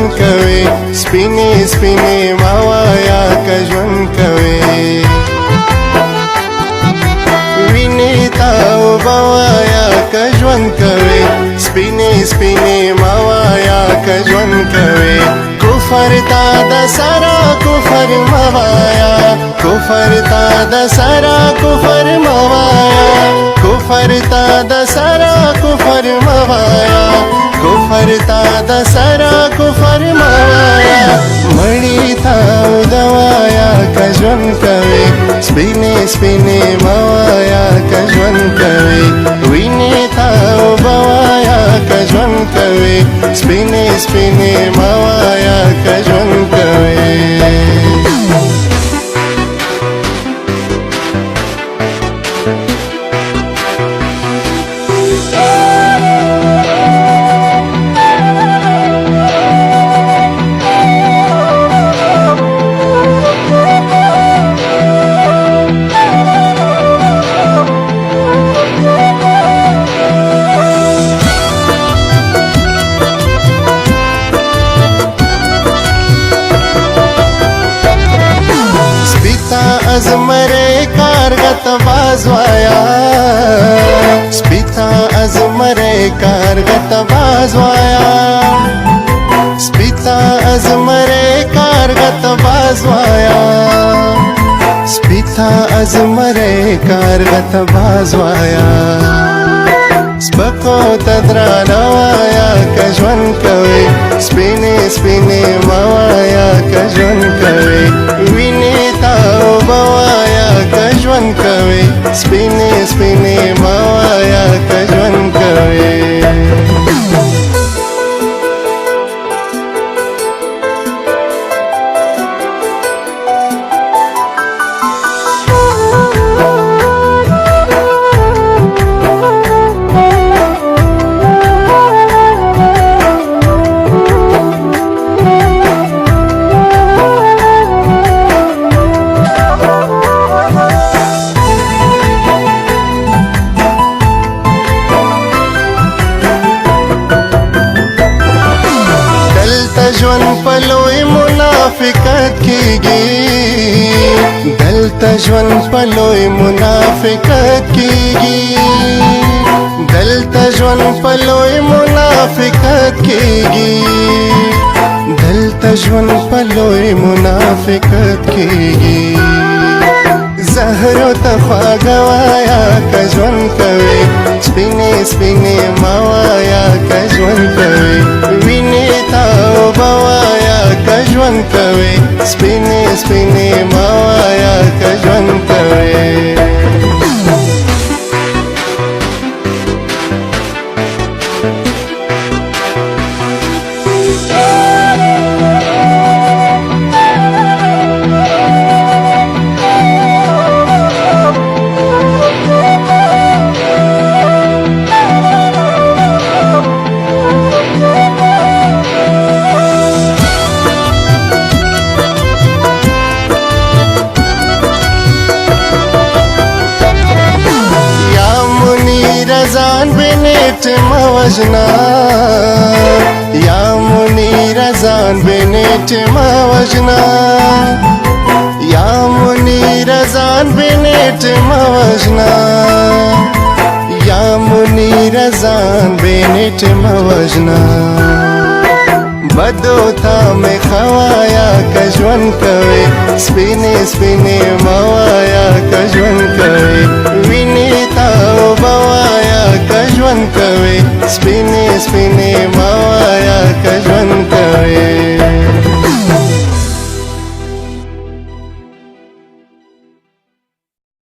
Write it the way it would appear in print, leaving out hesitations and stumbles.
ژوند کوي سپینې سپینې موایا که ژوند کوي وینې تا وبوایا که ژوند کوي سپینې سپینې موایا که ژوند کوي کفر تا د سرا کفر موایا کفر تا د سرا کفر موایا کفر تا د سرا کفر موایا کفر تا د سرا کفر موایا مړی تا ودوایا که ژوند کوي سپینې سپینې موایا که ژوند کوي وینې تا وبوایا که ژوند کوي سپینې سپینې موایا که ژوند کوي ازمره کارغت بازوایا سپیتا ازمره کارغت بازوایا سپیتا ازمره کارغت بازوایا سپیتا ازمره کارغت بازوایا سپکو تدرانوایا که ژوند کوي سپینې سپینې موایا که ژوند کوي وینې تا وبوایا که ژوند کوي سپینې سپینې موایا که ژوند کوي ژوند په لوی منافقت کېږي دلته ژوند په لوی منافقت کېږي دلته ژوند په لوی منافقت کېږي دلته ژوند په لوی منافقت کېږي زهرو ته خواږه وایا که ژوند کوي سپینې سپینې موایا که ژوند کوي وینې تا وبوایا که ژوند کوي سپینې سپینې موایا که ژوند کوي ځان بنیټ موجنا یا منیر ځان بنیټ موجنا یا منیر ځان بنیټ موجنا یا منیر ځان بنیټ موجنا بدو تا میں خوایا که ژوند کوي سپینې سپینې موایا که